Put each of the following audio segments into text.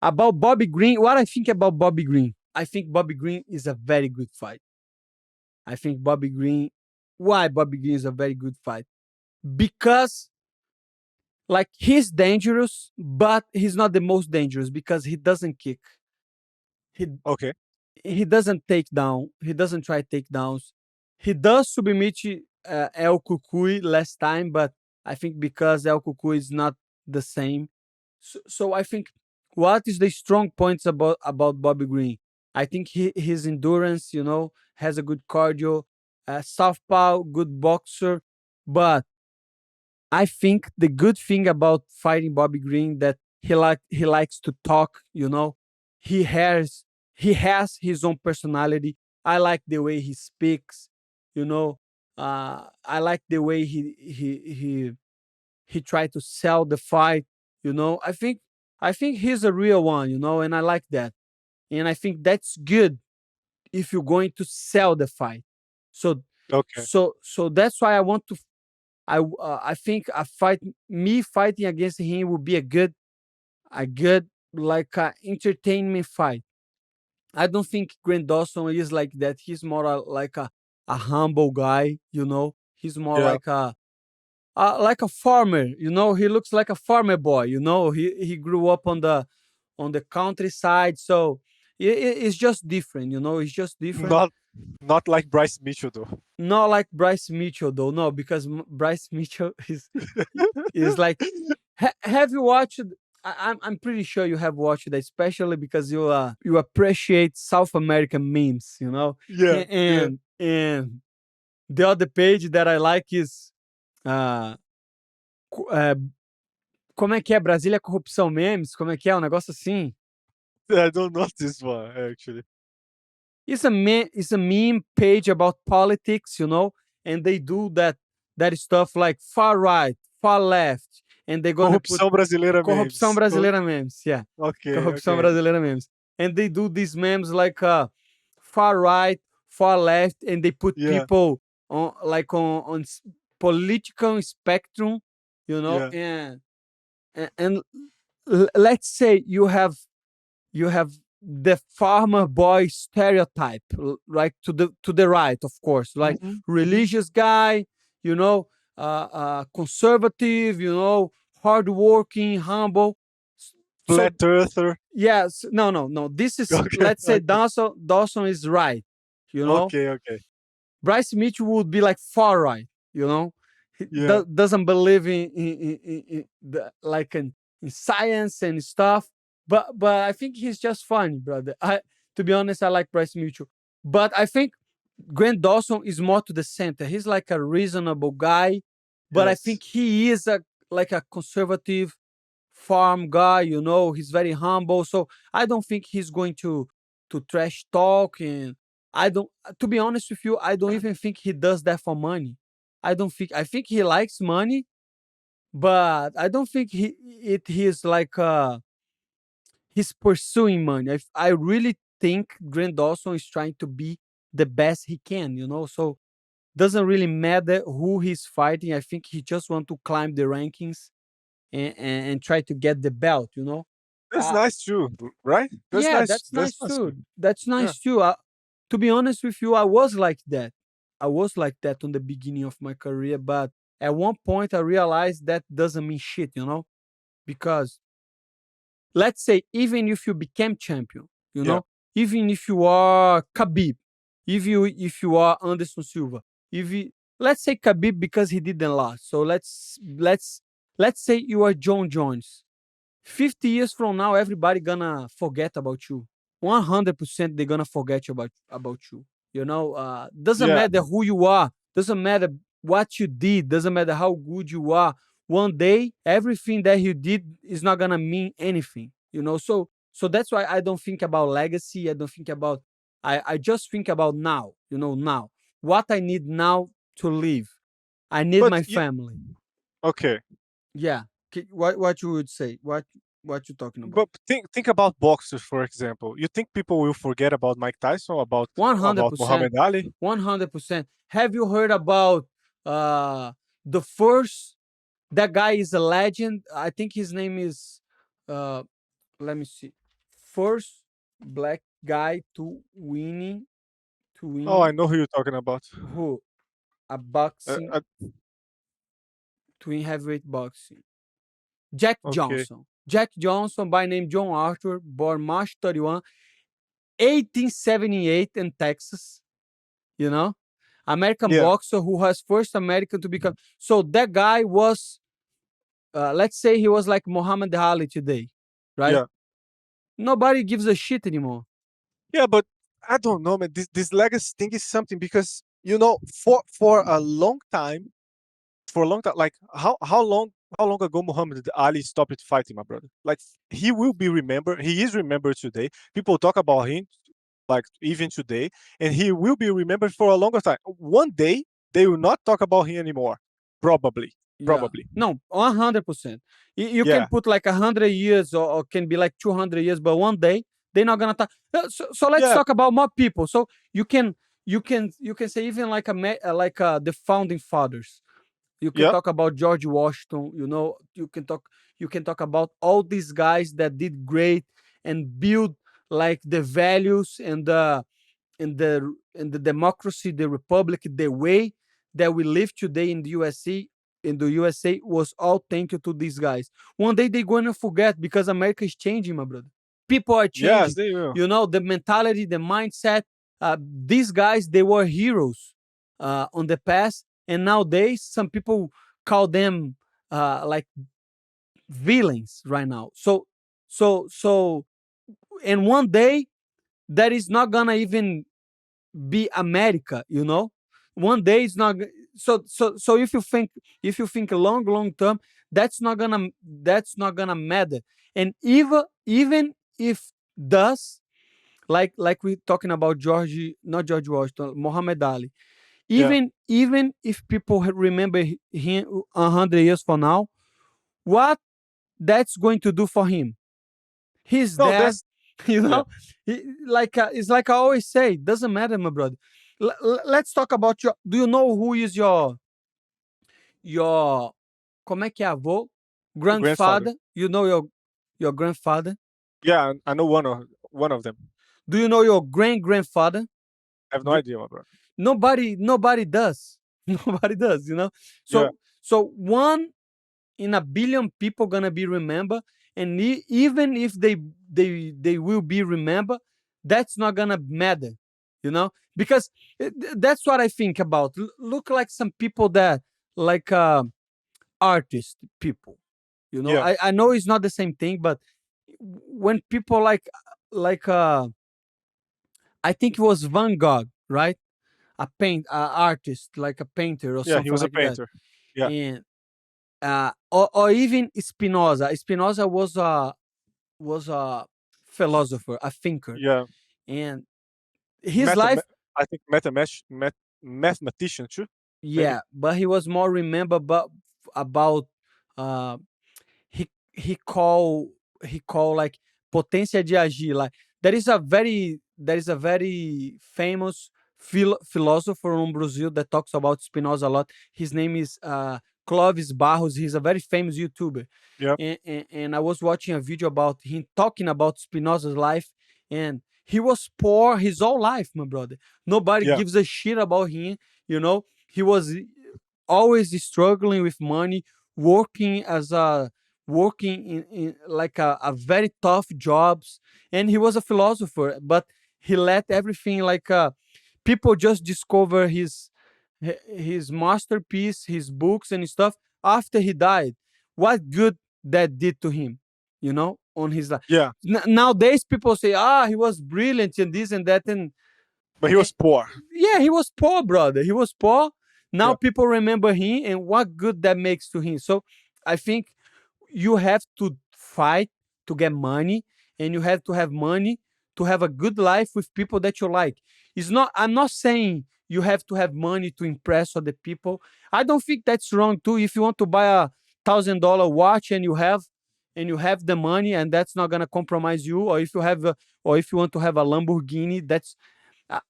About Bobby Green, what I think about Bobby Green? I think Bobby Green is a very good fight. I think Bobby Green. Why Bobby Green is a very good fight? Because like he's dangerous, but he's not the most dangerous because he doesn't kick. He Okay. he doesn't take down. He doesn't try takedowns. He does submit El Cucuy last time, but I think because El Cucuy is not the same. So I think what is the strong points about Bobby Green? I think his endurance, has a good cardio, southpaw, good boxer, but I think the good thing about fighting Bobby Green that he likes to talk. He has he has his own personality. I like the way he speaks. You know, I like the way he tried to sell the fight. I think he's a real one. And I like that. And I think that's good if you're going to sell the fight. So Okay. so that's why I want to I think me fighting against him would be a good like entertainment fight. I don't think Grant Dawson is like that. He's more like a humble guy. He's more Yeah. like a farmer. He looks like a farmer boy. He grew up on the countryside, so it's just different. It's just different. Not like Bryce Mitchell though. Not like Bryce Mitchell though, no, because Bryce Mitchell is like. Have you watched? I'm pretty sure you have watched it, especially because you appreciate South American memes, Yeah. Yeah. and the other page that I like is uh, co- uh, como é que é Brasília Corrupção Memes? Como é que é um negócio assim? I don't know this one actually. It's a meme page about politics, and they do that stuff like far right, far left, and they're gonna put Corrupção brasileira corrupção memes. brasileira memes, yeah, Okay. corrupção Okay. brasileira memes, and they do these memes like far right, far left, and they put Yeah. people on political spectrum, Yeah. and let's say you have the farmer boy stereotype, right, to the right, of course, like Mhm. Mhm. religious guy, conservative, hardworking, humble. So Flat earther. yes, no. This is, Okay. let's say, Okay. Dawson is right. You know, Okay. Okay. Bryce Mitchell would be like far right. He Yeah. doesn't believe in science and stuff. But I think he's just funny, brother. To be honest, I like Bryce Mitchell, but I think Grant Dawson is more to the center. He's like a reasonable guy, but I Yes. think he is a conservative farm guy. He's very humble. So I don't think he's going to trash talk. And I don't. To be honest with you, I don't even think he does that for money. I don't think. I think he likes money, but I don't think he's like he's pursuing money. I really think Grant Dawson is trying to be the best he can. So doesn't really matter who he's fighting. I think he just want to climb the rankings and try to get the belt. That's Uh, nice too, right? That's yeah, nice. that's That's nice nice too. too. That's Yeah. nice too. To be honest with you, I was like that. I was like that on the beginning of my career, but at one point I realized that doesn't mean shit. Because let's say even if you became champion, Yeah. even if you are Khabib, if you are Anderson Silva, let's say Khabib because he didn't lose. So let's say you are John Jones. 50 years from now, everybody gonna forget about you. 100% they're gonna forget about you. Doesn't Yeah. matter who you are, doesn't matter what you did, doesn't matter how good you are. One day, everything that you did is not gonna mean anything. So that's why I don't think about legacy. I don't think about. I just think about now. Now what I need now to live. I need But my you, family. okay. Yeah. What you would say? What you talking about? But think about boxers, for example. You think people will forget about Mike Tyson, One hundred about percent, Muhammad Ali? 100%. Have you heard about uh the first? That guy is a legend. I think his name is. Uh, Let me see. first black guy to Oh, I win know who you're talking about. who a Uh, boxing uh, to win heavyweight boxing. Jack okay. Johnson. Jack Johnson, by name John Arthur, born March 31, 1878 in Texas. You know, American Yeah, boxer who was first American to become. So that guy was, let's say, he was like Muhammad Ali today, right? yeah, Nobody gives a shit anymore. yeah. But I don't know, man. This legacy thing is something because for a long time, like how long ago Muhammad Ali stopped fighting, my brother? Like he will be remembered. He is remembered today. People talk about him like even today, and he will be remembered for a longer time. One day they will not talk about him anymore. Probably, Yeah. probably. No, 100%. You can Yeah, put like 100 years, or can be like 200 years, but one day they're not gonna talk. So let's yeah, talk about more people. So you can say even like the founding fathers. You can yeah. talk about George Washington. You can talk about all these guys that did great and build like the values and the democracy, the republic, the way that we live today in the USA was all thank you to these guys. One day they're going to forget because America is changing, my brother. People are Yes, changing. they will. The mentality, the mindset. These guys, they were heroes on the past, and nowadays some people call them like villains right now. So, and one day that is not gonna even be America. One day it's not. So if you think long term, that's not gonna matter. And even if does, like we talking about not George Washington, Muhammad Ali. Yeah. Even if people remember him 100 years from now, what that's going to do for him? He's No, dead. that's you yeah. know it's like I always say, doesn't matter, my brother. Let's talk about your. Do you know who is your como é que é avô? Grandfather. Grandfather. You know your grandfather. Yeah, I know one of them. Do you know your grandfather? I have no idea, my brother. Nobody does. Nobody does. Yeah, So one in a billion people gonna be remembered, and even if they will be remembered, that's not gonna matter. Because that's what I think about. Look like some people that like artist people. yeah, I know it's not the same thing, but when people like I think it was Van Gogh, right? A artist, like a painter or yeah. He something was a like that. painter. Yeah, And or even Spinoza. Spinoza was a philosopher, a thinker, yeah. and his Math, life, I think mathematician too. Maybe. yeah, but he was more remembered about uh, he call like potência de agir. Like there is a very famous philosopher from Brazil that talks about Spinoza a lot. His name is Clovis Barros. He's a very famous YouTuber. Yeah, And I was watching a video about him talking about Spinoza's life, and he was poor his whole life, my brother. Nobody yeah, gives a shit about him. He was always struggling with money, working in like a very tough jobs, and he was a philosopher, but he let everything like people just discover his masterpiece, his books and stuff after he died. What good that did to him, on his life. yeah. Nowadays people say, he was brilliant and this and that, But he and was poor. yeah, he was poor, brother. He was poor. Now Yeah, people remember him, and what good that makes to him. So I think you have to fight to get money, and you have to have money to have a good life with people that you like. I'm not saying you have to have money to impress other people. I don't think that's wrong too. If you want to buy $1,000 watch and you have the money, and that's not gonna compromise you, or if you want to have a Lamborghini,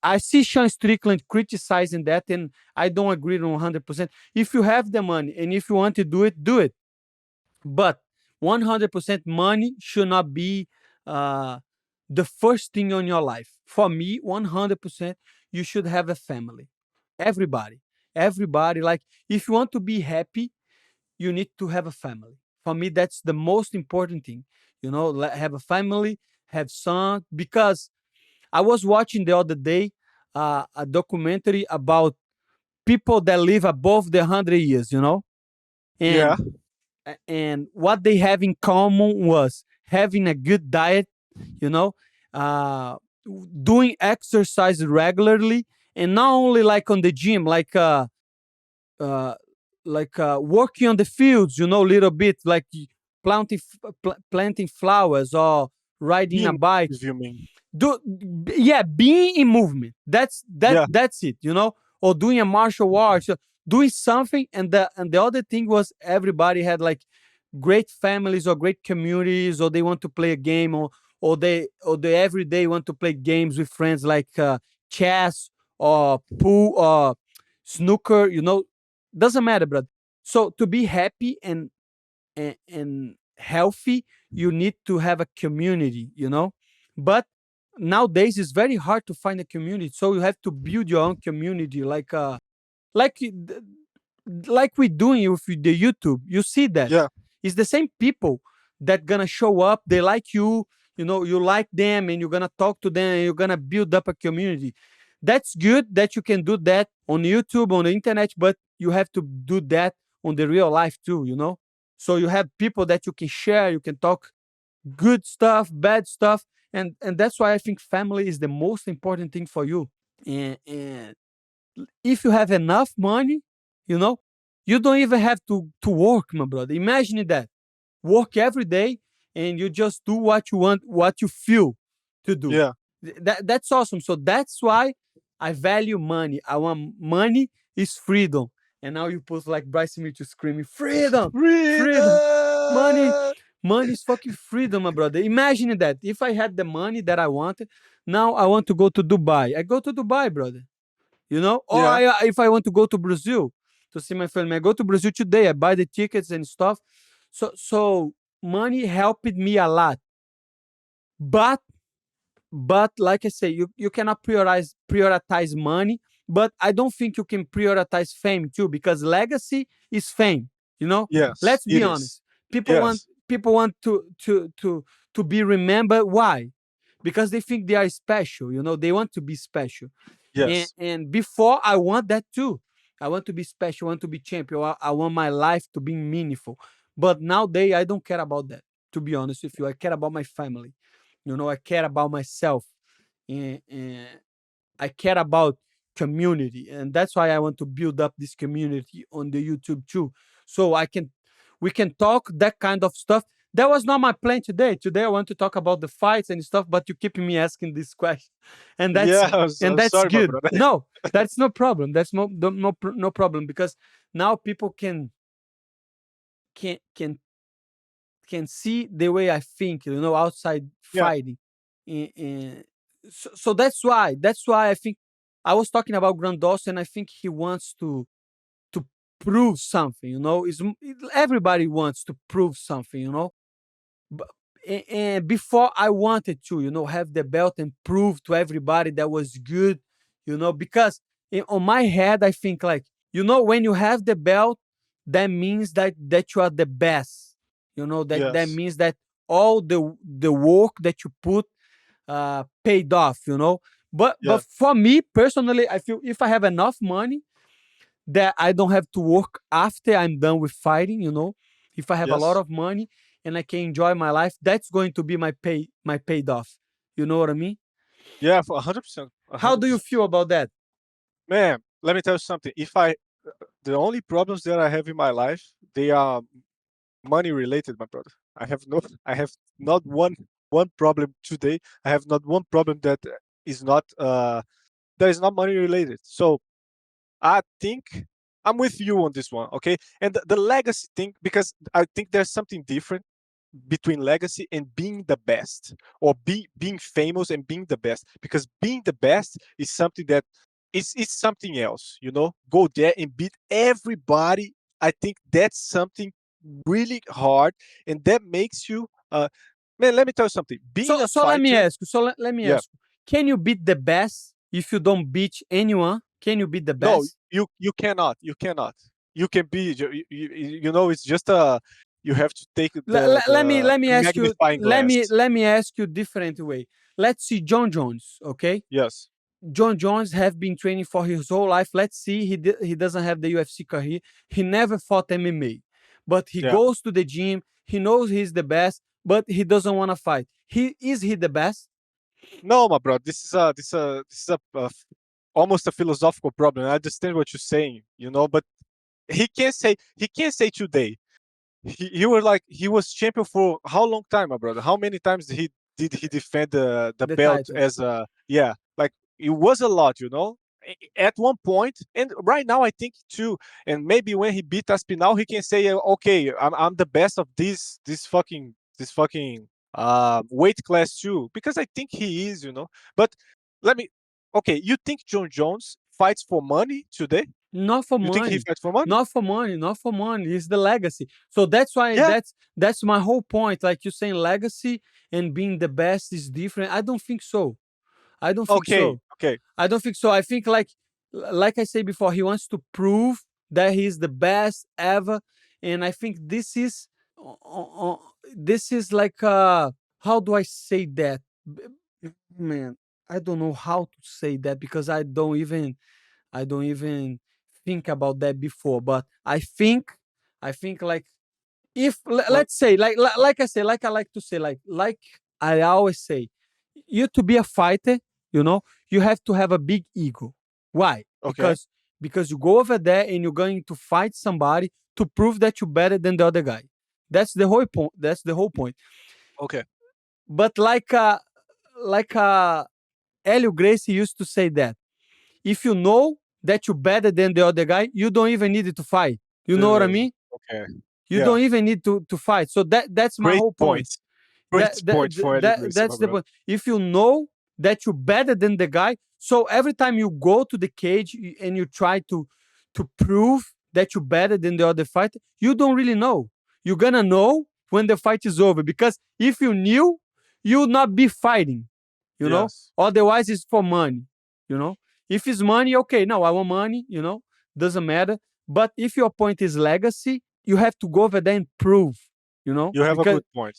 I see Sean Strickland criticizing that, and I don't agree on 100%. If you have the money and if you want to do it, do it. But 100% money should not be uh, the first thing on your life. For me, 100%, you should have a family. Everybody, everybody. Like, if you want to be happy, you need to have a family. For me, that's the most important thing. Have a family, have son. Because I was watching the other day a documentary about people that live above the 100 years. Yeah, And what they have in common was having a good diet, you know, uh, doing exercise regularly, and not only like on the gym, uh, working on the fields, a little bit, like planting flowers or riding a being bike. active, you mean? do yeah, being in movement, Yeah, that's it, or doing a martial arts, doing something. And the other thing was, everybody had like great families or great communities, or they want to play a game, or they every day want to play games with friends, like chess or pool or snooker, doesn't matter, brother. So to be happy and healthy, you need to have a community. But nowadays it's very hard to find a community, so you have to build your own community, like like we doing with the YouTube. You see that yeah, it's the same people that gonna show up. They like you, you like them, and you're gonna talk to them, and you're gonna build up a community. That's good that you can do that on YouTube, on the internet, but you have to do that on the real life too. So you have people that you can share, you can talk good stuff, bad stuff. And that's why I think family is the most important thing for you. And if you have enough money, you know, you don't even have to work, my brother. Imagine that. Work every day, and you just do what you want, what you feel to do. yeah. That's awesome. So that's why I value money. I want money is freedom. And now you put like Bryce Smith to screaming, freedom, freedom. Money, Freedom! money is fucking freedom, my brother. Imagine that. If I had the money that I wanted, now I want to go to Dubai. I go to Dubai, brother. Or Yeah, if I want to go to Brazil to see my family, I go to Brazil today. I buy the tickets and stuff. So money helped me a lot. But like I say, you cannot prioritize money. But I don't think you can prioritize fame too, because legacy is fame. yes, Let's it be is. honest. People want to be remembered. Why? Because they think they are special. They want to be special. and Yes, and before, I want that too. I want to be special, I want to be champion, I want my life to be meaningful. But nowadays I don't care about that, to be honest with you. I care about my family. I care about myself. And I care about community, and that's why I want to build up this community on the YouTube too, so we can talk that kind of stuff. That was not my plan today. Today I want to talk about the fights and stuff, but you keep me asking this question, and that's yeah. and I'm that's sorry, my good. brother. No, that's no problem. That's no problem, because now people can can see the way I think, outside Yeah, fighting. And so that's why I think I was talking about Grandos, and I think he wants to prove something. Everybody wants to prove something. But, and before, I wanted to, have the belt and prove to everybody that was good. Because on my head, I think, like, when you have the belt, that means that you are the best. That yes, means that all the work that you put paid off. But yeah, for me personally, I feel if I have enough money, that I don't have to work after I'm done with fighting. If I have a lot yes, of money and I can enjoy my life, that's going to be my paid off. You know what I mean? yeah. For 100%, a How hundred do you percent. feel about that? Man, let me tell you something. If I The only problems that I have in my life, they are money related, my brother. I have no, I have not one problem today. I have not one problem is not that is not money related. So I think I'm with you on this one, okay? And the legacy thing, because I think there's something different between legacy and being the best, or being famous and being the best. Because being the best is something that is something else, Go there and beat everybody. I think that's something really hard, and that makes you Man, let me tell you something. So Being a so let me fighter, ask you. Let me yeah. ask you. Can you beat the best if you don't beat anyone? Can you beat the No, best? you cannot. You cannot. You can be. You know, it's just a. You have to take Let me the ask you. magnifying glass. Let me ask you different way. Let's see John Jones. Okay, Yes. John Jones have been training for his whole life. Let's see, he doesn't have the UFC career. He never fought MMA, but he Yeah. goes to the gym. He knows he's the best, but he doesn't want to fight. He the best? No, my bro. This is almost a philosophical problem. I understand what you're saying, but he can't say today. He was like he was champion for how long time, my brother? How many times did he defend the The belt title. as a yeah? Like it was a lot. At one point, and right now I think too, and maybe when he beat Aspinall, he can say, "Okay, I'm the best of this fucking weight class too," because I think he is. But let me, okay, you think John Jones fights for money today? Not for You think he money. fights for money? Not for money. Not for money. It's the legacy. So that's why Yeah. that's my whole point. Like you saying, legacy and being the best is different. I don't think so. I don't think Okay. so. Okay. I don't think so. I think like I said before, he wants to prove that he's the best ever, and I think this is like how do I say that? Man, I don't know how to say that because I don't even think about that before. But I think like if Like, let's say like I say like I like to say like I always say, you to be a fighter, you know, you have to have a big ego. Why? okay. Because you go over there and you're going to fight somebody to prove that you're better than the other guy. That's the whole point. That's the whole point. Okay. But like Helio Gracie used to say that if you know that you're better than the other guy, you don't even need to fight. You know what I Uh, mean? okay. You Yeah. don't even need to fight. So that's my Great whole point. point. Great point for Ellie Gracie, my That's the brother. point. If you know that you're better than the guy, so every time you go to the cage and you try to prove that you're better than the other fighter, you don't really know. You're gonna know when the fight is over because if you knew, you'll not be fighting. You know, Yes. otherwise it's for money. You know, if it's money, okay, no, I want money. You know, doesn't matter. But if your point is legacy, you have to go over there and prove. You know, You have a because good point.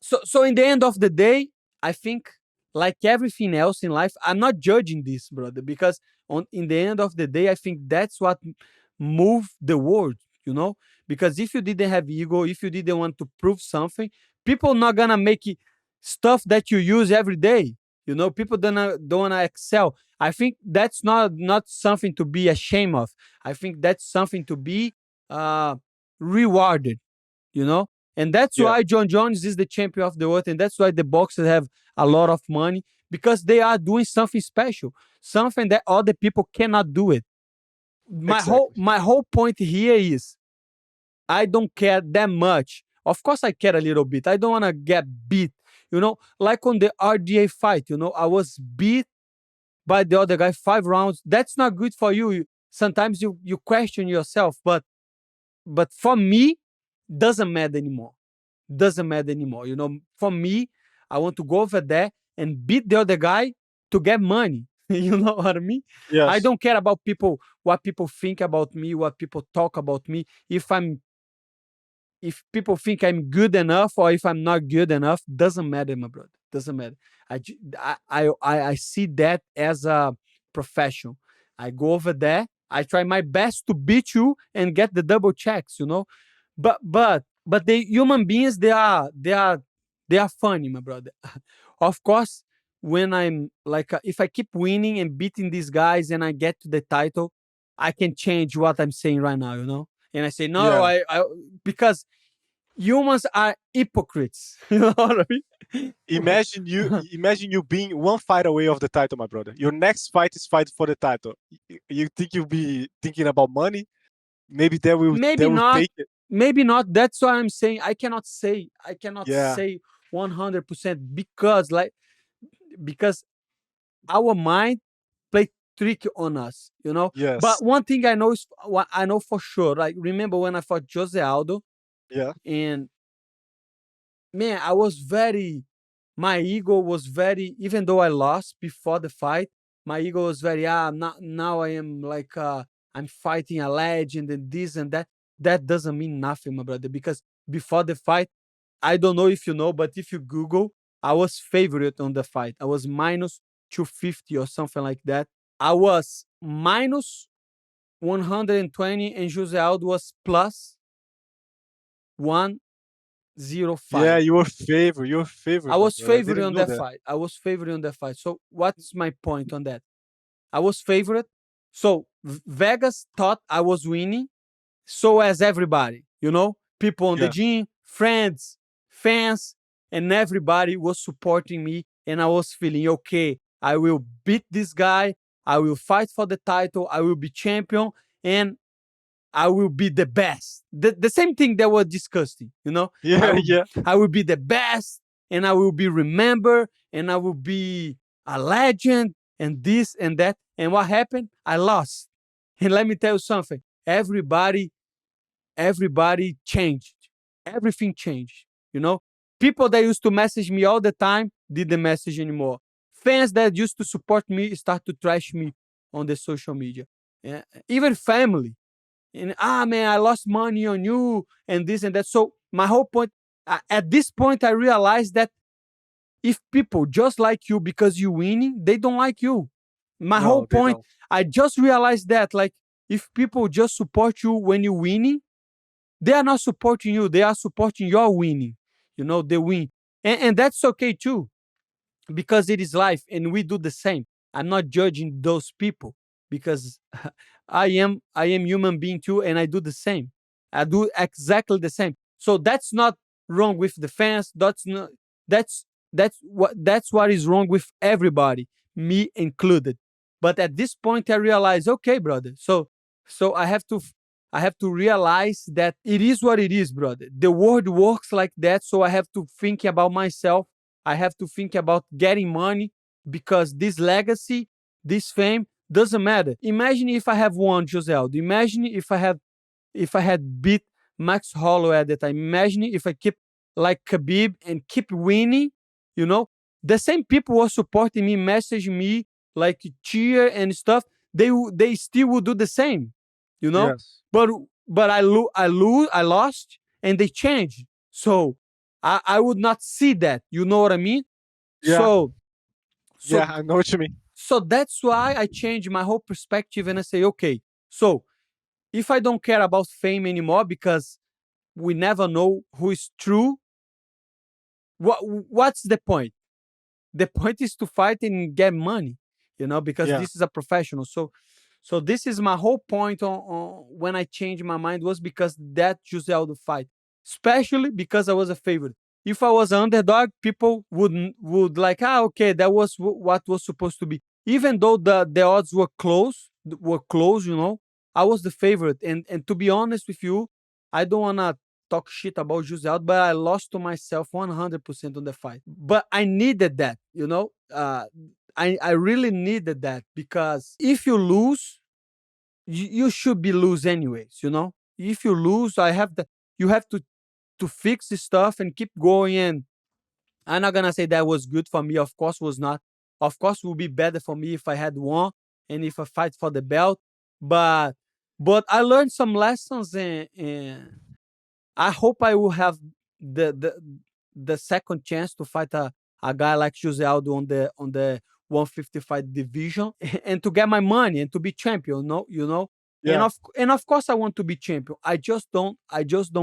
so in the end of the day, I think like everything else in life, I'm not judging this, brother, because on in the end of the day, I think that's what move the world, you know? Because if you didn't have ego, if you didn't want to prove something, people not gonna make it stuff that you use every day. You know, people don't wanna excel. I think that's not something to be ashamed of. I think that's something to be uh rewarded, you know? And that's Yeah. why John Jones is the champion of the world, and that's why the boxers have a lot of money because they are doing something special, something that other people cannot do it. Exactly. My whole point here is I don't care that much. Of course, I care a little bit. I don't want to get beat, you know, like on the RDA fight. You know, I was beat by the other guy 5 rounds. That's not good for you. Sometimes you question yourself, but for me, doesn't matter anymore. Doesn't matter anymore. You know, for me, I want to go over there and beat the other guy to get money. You know what I mean? I Yes. don't care about people, what people think about me, what people talk about me. If people think I'm good enough or if I'm not good enough, doesn't matter, my brother. Doesn't matter. I see that as a profession. I go over there, I try my best to beat you and get the double checks, you know. But the human beings they are funny, my brother. Of course, when I'm like if I keep winning and beating these guys and I get to the title, I can change what I'm saying right now, you know. And I say no, Yeah. I because humans are hypocrites. You know what I mean? Imagine you being one fight away of the title, my brother. Your next fight is fight for the title. You think you'll be thinking about money? Maybe they will they Maybe will not. take it. Maybe not. That's why I'm saying I cannot Yeah. say 100% because our mind play trick on us, you know. But Yes. one thing I know is what I know for sure. Like remember when I fought Jose Aldo Yeah. and man, I was very, my ego was very, even though I lost before the fight, my ego was very, now I am like, I'm fighting a legend and this and that. That doesn't mean nothing, my brother, because before the fight, I don't know if you know, but if you Google, I was favorite on the fight. I was minus 250 or something like that. I was minus 120 and Jose Aldo was plus 105. Yeah, your I favorite, my was brother. I favored didn't on know that that. fight. I was favored on that fight. So what's my point on that? I was favored. So Vegas thought I was winning. So as everybody, people on the Yeah. gym, friends, fans, and everybody was supporting me. And I was feeling okay. I will beat this guy. I will fight for the title. I will be champion. And I will be the best. The same thing that we're discussing, I Yeah, will yeah. I will be the best and I will be remembered and I will be a legend and this and that. And what happened? I lost. And let me tell you something. Everybody changed. Everything changed. You know, people that used to message me all the time didn't message anymore. Fans that used to support me start to trash me on the social media. Yeah. Even family and man, I lost money on you and this and that. So my whole point, at this point, I realized that if people just like you because you winning, they don't like you. My whole No, they point, don't. I just realized that like if people just support you when you winning, they are not supporting you. They are supporting your winning. They win, and that's okay too because it is life and we do the same. I'm not judging those people because I am human being too and I do the same. I do exactly the same. So that's not wrong with the fans. That's that's what is wrong with everybody, me included. But at this point I realize, okay, brother. So I have to realize that it is what it is, brother. The world works like that, so I have to think about myself. I have to think about getting money because this legacy, this fame doesn't matter. Imagine if I have won Joseldo. Imagine if I had beat Max Holloway at the time. Imagine if I keep like Khabib and keep winning. You know, the same people who are supporting me, message me, like cheer and stuff. They still will do the same. You know, Yes. but I lost, and they changed. So I would not see that. You know what I mean? Yeah. So so Yeah, I know what you mean. so that's why I change my whole perspective and I say, okay, so if I don't care about fame anymore because we never know who is true, what's the point? The point is to fight and get money, because Yeah. this is a professional. So this is my whole point on when I changed my mind was because that Jose Aldo fight, especially because I was a favorite. If I was an underdog, people would like, okay, that was what was supposed to be. Even though the odds were close, I was the favorite. And to be honest with you, I don't wanna talk shit about Jose Aldo, but I lost to myself 100% on the fight. But I needed that, I really needed that because if you lose, you should be lose anyways. If you lose, you have to fix this stuff and keep going. And I'm not gonna say that was good for me. Of course, was not. Of course, it would be better for me if I had won and if I fight for the belt. But I learned some lessons and I hope I will have the the the second chance to fight a guy like Jose Aldo on the 155 division and to get my money and to be champion. And Yeah. of course I want to be champion. I just don't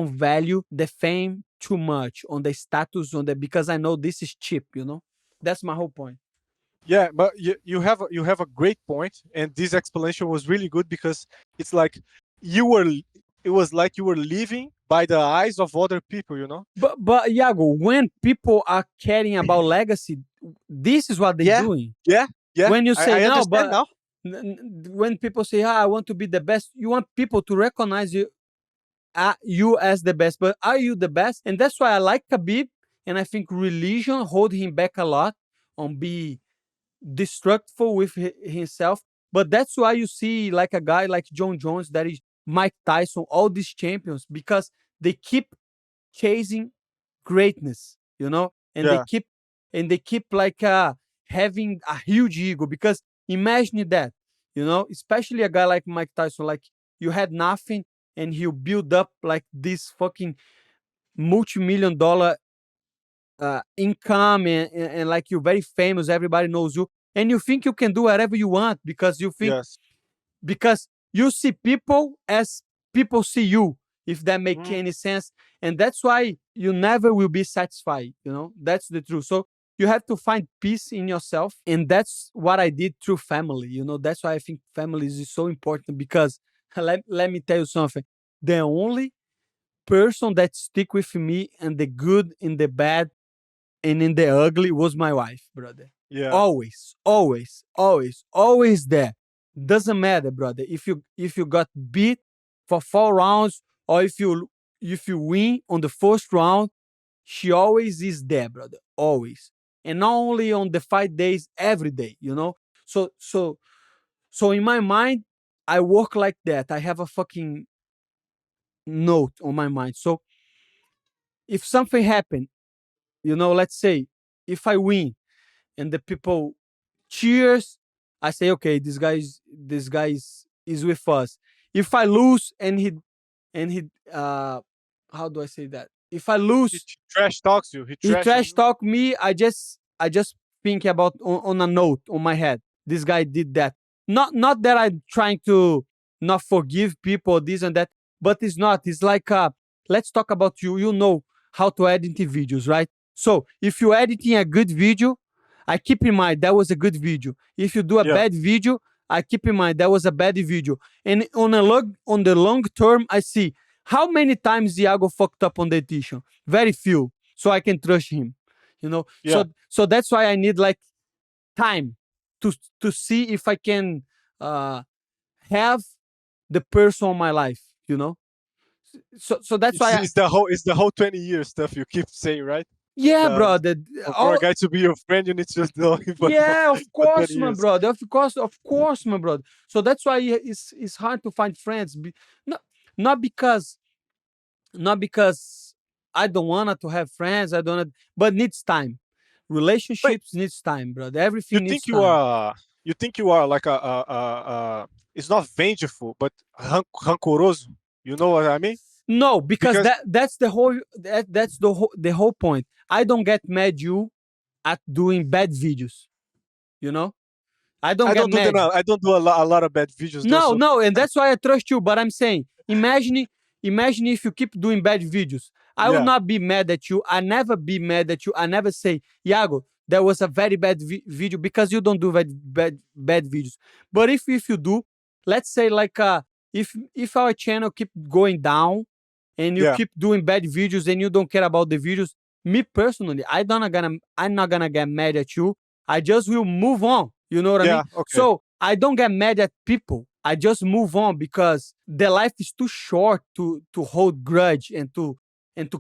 value the fame too much on the status on the because I know this is cheap. That's my whole point. Yeah, but you have a great point, and this explanation was really good because it's like you were it was like you were living by the eyes of other people. But Iago, when people are caring about legacy, this is what they're Yeah, doing. yeah, yeah. When you say I no, understand but now. when people say, I want to be the best, you want people to recognize you as the best. But are you the best? And that's why I like Khabib, and I think religion hold him back a lot on be destructful with himself. But that's why you see like a guy like John Jones, that is Mike Tyson, all these champions, because they keep chasing greatness. and Yeah. they keep like having a huge ego, because imagine that, especially a guy like Mike Tyson, like you had nothing and he'll build up like this fucking multi-million dollar income, and like you're very famous, everybody knows you, and you think you can do whatever you want because you think, Yes. because you see people as people see you, if that make Mhm. any sense. And that's why you never will be satisfied, that's the truth. So you have to find peace in yourself, and that's what I did through family. That's why I think family is so important, because let me tell you something. The only person that stick with me in the good, in the bad, and in the ugly was my wife, brother. Yeah. Always, always, always, always there. Doesn't matter, brother. If you got beat for 4 rounds, or if you win on the first round, she always is there, brother. Always. And not only on the 5 days, every day. So in my mind, I work like that. I have a fucking note on my mind. So if something happened, let's say if I win and the people cheers, I say, okay, this guy is with us. If I lose and he how do I say that? If I He lose, trash talks you. He he trashes trash you. talk me, I just think about on a note on my head, this guy did that. Not that I'm trying to not forgive people, this and that, but it's not. It's like, let's talk about you. You know how to edit videos, right? So if you're editing a good video, I keep in mind that was a good video. If you do a Yeah. bad video, I keep in mind that was a bad video. And on the long term, I see how many times Iago fucked up on the edition. Very few, so I can trust him. Yeah. So that's why I need like time to to see if I can uh have the person on my life. So that's It's why it's the whole it's the whole 20 year stuff you keep saying, right? yeah, The brother. for a All guy to be your friend, you need to just know him Yeah, of for 20 course, my years. brother. Of course, my brother. So that's why it's hard to find friends. Not not because not because I don't want to have friends. I don't, but needs time. Wait, Relationships needs time, brother. you Everything needs think you time. are you think you are like it's not vengeful, but rancoroso. You know what I mean? No, because Because that's the whole point. I don't get mad you at doing bad videos. You know, I don't I get don't do the mad. I don't do a lot of bad videos though. No, So no, and that's why I trust you. But I'm saying, imagine if you keep doing bad videos. I will yeah, not be mad at you. I never be mad at you. I never say, Iago, that was a very bad video, because you don't do bad videos. But if you do, let's say like if our channel keep going down and you yeah, keep doing bad videos and you don't care about the videos, me personally, I'm not gonna get mad at you. I just will move on. You know what I mean? yeah. Okay, So I don't get mad at people. I just move on, because the life is too short to hold grudge and to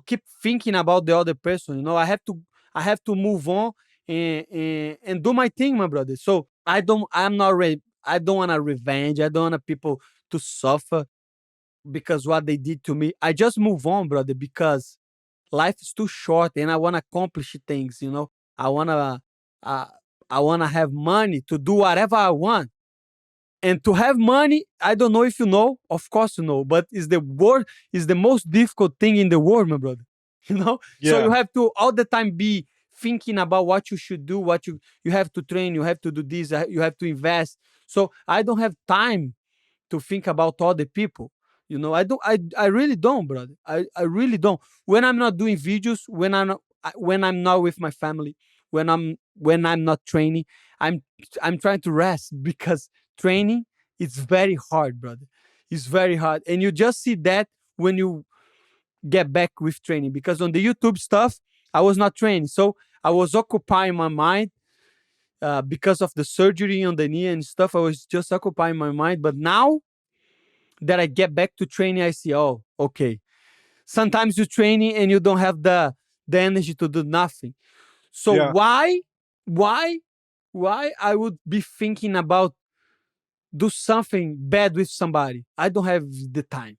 keep thinking about the other person. I have to move on and do my thing, my brother. So I don't want to revenge. I don't want people to suffer because what they did to me. I just move on, brother, because life is too short and I want to accomplish things. I want to uh, I want to have money to do whatever I want. And to have money, I don't know if you know, of course you know, but is the most difficult thing in the world, my brother. So yeah, you have to all the time be thinking about what you should do, what you have to train, you have to do this, you have to invest. So I don't have time to think about other people. I really don't, brother. I really don't. When I'm not doing videos, when I'm not with my family, when I'm not training, I'm I'm trying to rest because training is very hard, brother. It's very hard. And you just see that when you get back with training, because on the YouTube stuff, I was not training. So I was occupying my mind because of the surgery on the knee and stuff. I was just occupying my mind. But now that I get back to training, I see, oh, okay. Sometimes you're training and you don't have the energy to do nothing. So yeah, why, why I would be thinking about do something bad with somebody? I don't have the time.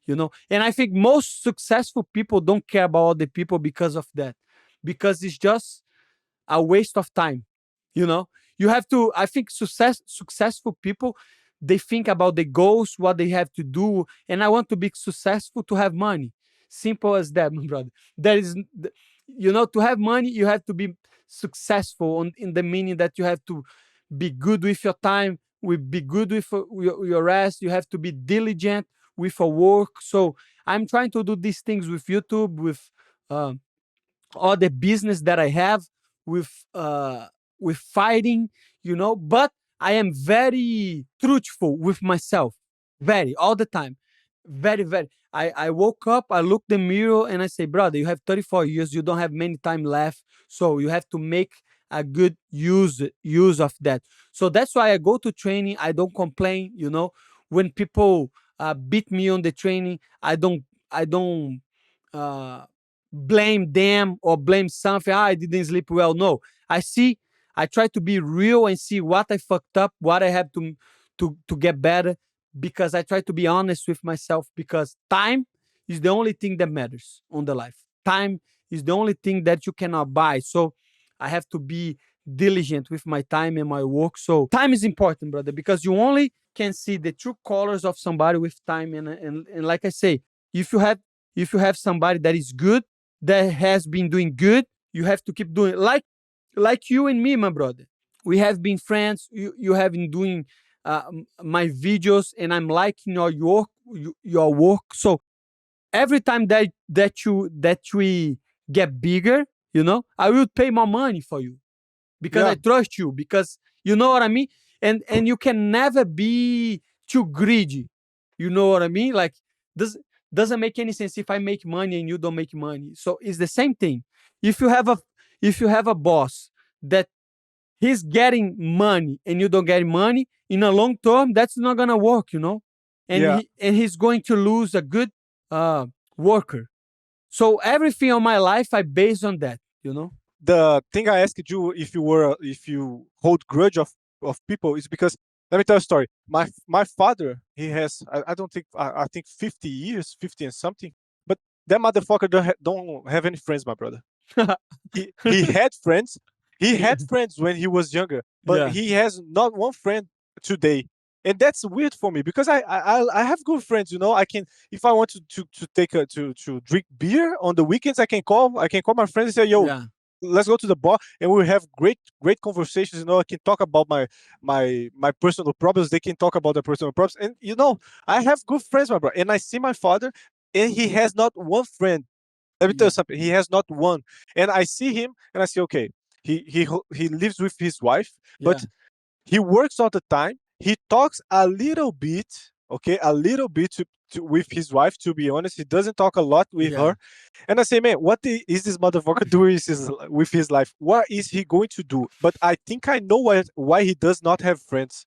And I think most successful people don't care about other people because of that. because it's just a waste of time. You know, you have to. I think successful people, they think about the goals, what they have to do, and I want to be successful to have money. Simple as that, my brother. There is, to have money, you have to be successful in the meaning that you have to be good with your time, be good with your rest. You have to be diligent with your work. So I'm trying to do these things with YouTube, with um, all the business that I have, with fighting, but I am very truthful with myself, very all the time, very very. I woke up, I look the mirror, and I say, brother, you have 34 years, you don't have many time left, so you have to make a good use of that. So that's why I go to training. I don't complain. When people beat me on the training, I don't uh blame them or blame something. I didn't sleep well. No, I try to be real and see what I fucked up, what I have to get better, because I try to be honest with myself, because time is the only thing that matters on the life. Time is the only thing that you cannot buy. So I have to be diligent with my time and my work. So time is important, brother, because you only can see the true colors of somebody with time. And like I say, if you have if you have somebody that is good, that has been doing good, you have to keep doing, like you and me, my brother. We have been friends. You have been doing my videos, and I'm liking your work. So every time that we get bigger, I will pay more money for you, because I Yeah, trust you, because you know what I mean. And you can never be too greedy. You know what I mean? Like, does doesn't make any sense if I make money and you don't make money. So it's the same thing. If you have a if you have a boss that he's getting money and you don't get money in a long term, that's not gonna work. And yeah. he's going to lose a good uh worker. So everything on my life I base on that. The thing I asked you if you hold grudge of people is because, let me tell you a story. My father, he has, I don't think, I think 50 years, 50 and something, but that motherfucker don't have any friends, my brother. He had friends. He had friends when he was younger, but Yeah, he has not one friend today. And that's weird for me because I have good friends. I can, if I want to take a to drink beer on the weekends, I can call my friends and say, yo, yeah. let's go to the bar, and we'll have great conversations. I can talk about my personal problems. They can talk about their personal problems. And I have good friends, my brother. And I see my father, and he has not one friend. Let me tell you Yeah, something. He has not one. And I see him, and I say, okay, he lives with his wife, yeah, but he works all the time. He talks a little bit, okay, a little bit with his wife. To be honest, he doesn't talk a lot with yeah. her. And I say, man, what is this motherfucker doing with his life? What is he going to do? But I think I know why he does not have friends.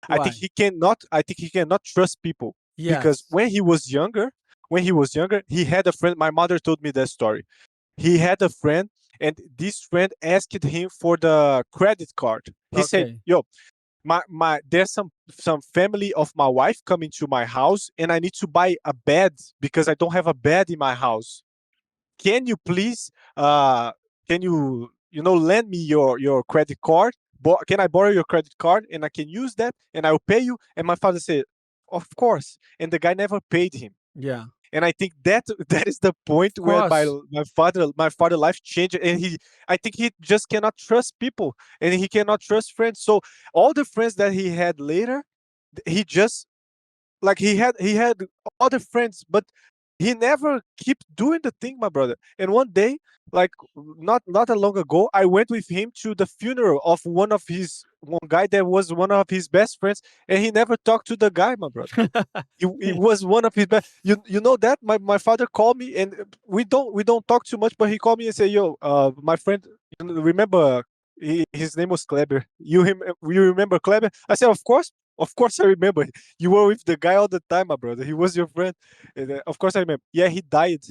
I think Why? he cannot. I think he cannot trust people because Yes. when he was younger, he had a friend. My mother told me that story. He had a friend, and this friend asked him for the credit card. He said, Okay. "Yo, my there's some family of my wife coming to my house, and I need to buy a bed because I don't have a bed in my house. Can you please can you lend me your credit card? Can I borrow your credit card and I can use that and I will pay you?" And my father said, of course. And the guy never paid him. Yeah. And I think that that is the point Of where course. my father life changed. And I think he just cannot trust people, and he cannot trust friends. So all the friends that he had later, he just, like, he had other friends, but he never keep doing the thing, my brother. And one day, like, not that long ago, I went with him to the funeral of one guy that was one of his best friends, and he never talked to the guy, my brother. He was one of his best. You know that my father called me, and we don't talk too much, but he called me and said, "Yo, my friend, remember, his name was Kleber. You remember Kleber?" I said, of course I remember. You were with the guy all the time, my brother. He was your friend." And, of course I remember. Yeah, he died.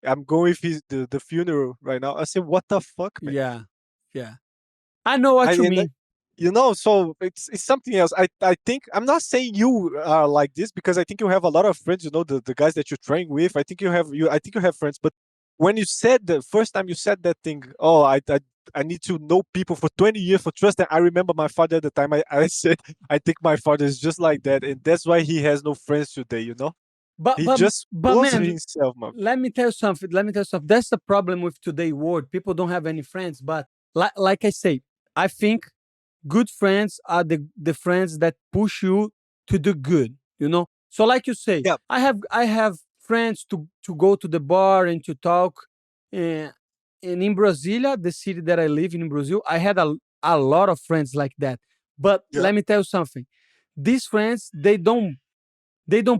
I'm going with the funeral right now. I said, "What the fuck, man?" Yeah. Yeah. I know what you And mean. so it's something else. I think I'm not saying you are like this because I think you have a lot of friends. The guys that you train with. I think you have friends, but when you said the first time you said that thing, oh, I need to know people for 20 years for trust them. I remember my father at the time. I said, I think my father is just like that. And that's why he has no friends today, you know? But He but just but closes man, himself, man. let me tell you something. Let me tell you something. That's the problem with today world. People don't have any friends. But like I say, I think good friends are the friends that push you to do good. You know. So like you say, Yeah, I have friends to go to the bar and to talk. And, and in Brasilia, the city that I live in Brazil, I had a lot of friends like that. But yeah, let me tell you something. These friends, they don't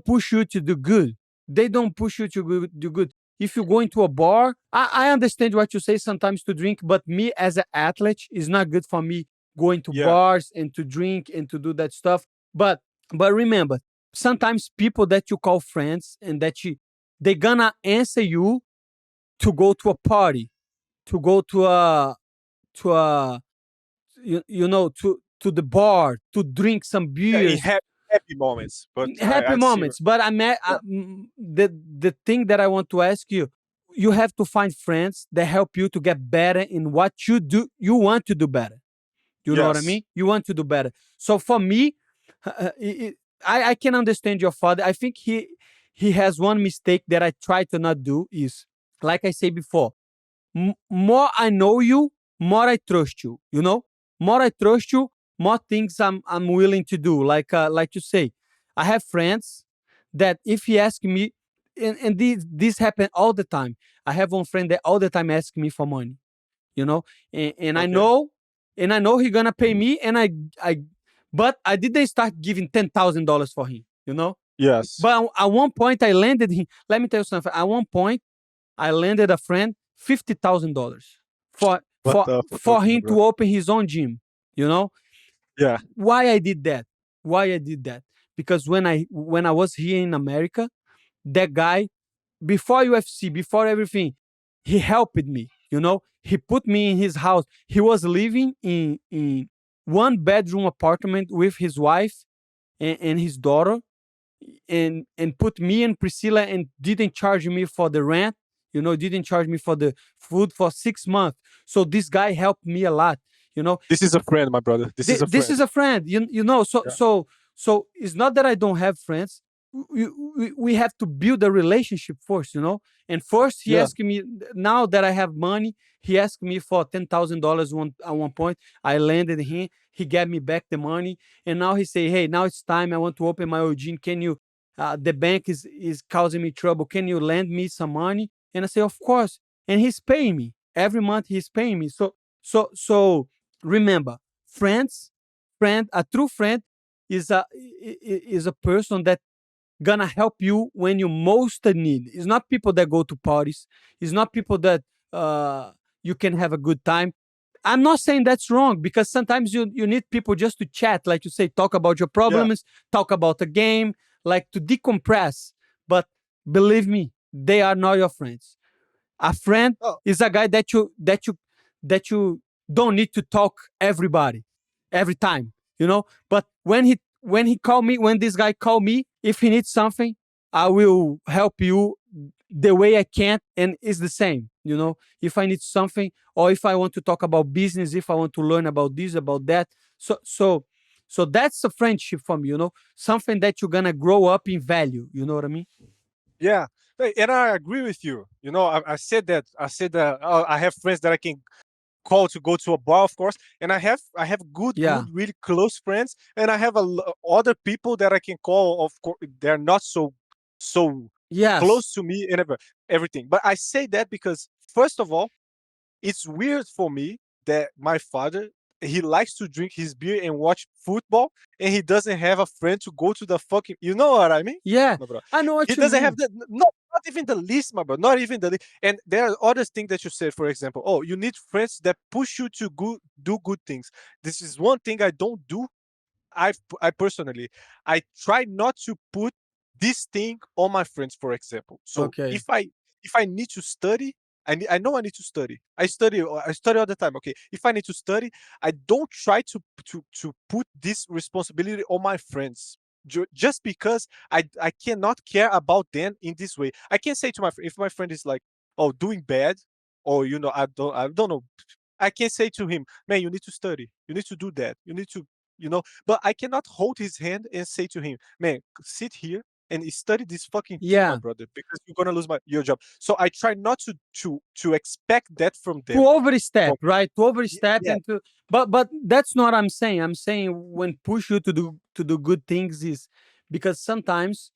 push you to do good. They don't push you to do good. If you go into a bar, I understand what you say sometimes to drink, but me as an athlete, it's not good for me going to yeah. bars and to drink and to do that stuff. But remember, sometimes people that you call friends and that they gonna answer you to go to a party, to go to a to the bar, to drink some Yeah, in beers, happy moments. But happy I see. moments. But Yeah. the thing that I want to ask you, you have to find friends that help you to get better in what you do. You want to do better. You know what I Yes. mean? You want to do better. So for me, I can understand your father. I think he has one mistake that I try to not do is, like I say before, more I know you, more I trust you. You know, more I trust you, more things I'm willing to do. Like you say, I have friends that if he asks me, and this happen all the time. I have one friend that all the time asks me for money. You know, and I Okay. know, he gonna pay me, and I, but I didn't start giving $10,000 for him. You know, Yes. but at one point I landed him. Let me tell you something. At one point I landed a friend $50,000 for What for the fuck, for okay, him bro? to open his own gym. You know Yeah. why I did that? Why I did that? Because when I was here in America, that guy, before UFC, before everything, he helped me. He put me in his house. He was living in one bedroom apartment with his wife and his daughter, and put me and Priscilla, and didn't charge me for the rent, didn't charge me for the food for 6 months. So this guy helped me a lot. you know This is a friend, my brother. This is a this friend. is a friend. So Yeah. it's not that I don't have friends. We have to build a relationship first. And first he Yeah. asked me, now that I have money, he asked me for $10,000 at one point. I landed him. He gave me back the money, and now he say, hey, now it's time. I want to open my origin. Can you? The bank is causing me trouble. Can you lend me some money? And I say, of course. And he's paying me every month. He's paying me. So remember, a true friend is a person that gonna help you when you most need. It's not people that go to parties. It's not people that you can have a good time. I'm not saying that's wrong, because sometimes you need people just to chat, like you say, talk about your Yeah. problems, talk about a game, like to decompress. But believe me, they are not your friends. A friend Oh, is a guy that you don't need to talk everybody every time. But when he call me, when this guy call me, if he needs something, I will help you the way I can, and it's the same. If I need something, or if I want to talk about business, if I want to learn about this, about that. So that's a friendship for me. Something that you're gonna grow up in value. You know what I mean? yeah. Hey, and I agree with you. I said that. I said that I have friends that I can call to go to a bar, of course, and I have good, Yeah. really close friends, and I have other people that I can call. Of course, they're not so Yes. close to me and everything. But I say that because first of all, it's weird for me that my father, he likes to drink his beer and watch football, and he doesn't have a friend to go to the fucking. You know what I mean, Yeah. my bro? I know He what you doesn't have mean. the not even the least, my bro. Not even the least. And there are other things that you said. For example, oh, you need friends that push you to do good things. This is one thing I don't do. I personally, I try not to put this thing on my friends, for example. So Okay. if I need to study, I know I need to study. I study all the time. Okay. If I need to study, I don't try to put this responsibility on my friends. Just because I cannot care about them in this way. I can't say to my friend, if my friend is like, or doing bad, or I don't know. I can say to him, man, you need to study, you need to do that, you need to, but I cannot hold his hand and say to him, man, sit here and study this fucking thing, my Yeah, brother, because you're gonna lose your job. So I try not to expect that from to them. overstep, From right? To overstep Yeah, and to, but that's not what I'm saying. I'm saying when push you to do good things is because sometimes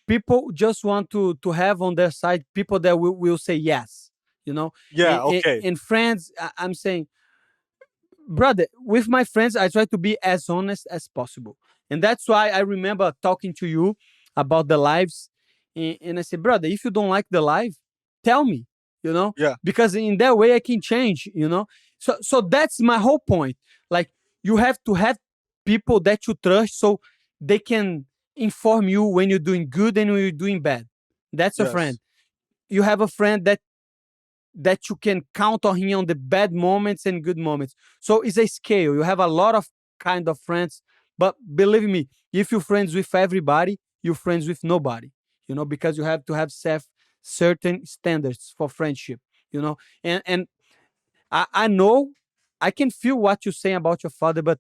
people just want to have on their side people that will say yes, you know. yeah, okay, And friends, I'm saying, brother, with my friends I try to be as honest as possible, and that's why I remember talking to you about the lives, and I said, brother, if you don't like the live, tell me, you know, yeah, because in that way I can change, you know. So that's my whole point. Like, you have to have people that you trust so they can inform you when you're doing good and when you're doing bad. That's a friend. yes, You have a friend that you can count on him on the bad moments and good moments. So it's a scale. You have a lot of kind of friends, but believe me, if you're friends with everybody, you're friends with nobody. You know, because you have to have certain standards for friendship. You know, and I know I can feel what you're saying about your father, but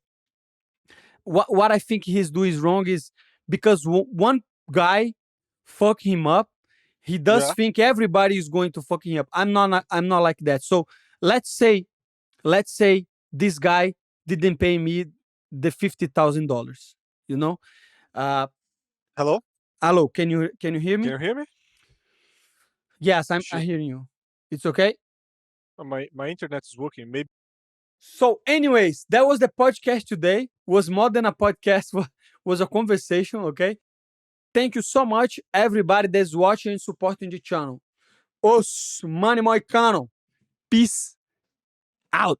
what I think he's doing is wrong is because one guy fuck him up, he does yeah. think everybody is going to fuck him up. I'm not like that. So let's say let's say this guy didn't pay me the $50,000. You know, uh, Hello, hello, can you hear can me? you hear me? Yes, I'm Shit, hearing you. It's okay. my internet is working. Maybe. So, anyways, that was the podcast today. Was more than a podcast. Was a conversation. Okay. Thank you so much, everybody that's watching and supporting the channel. Os Money Moicano. Peace out.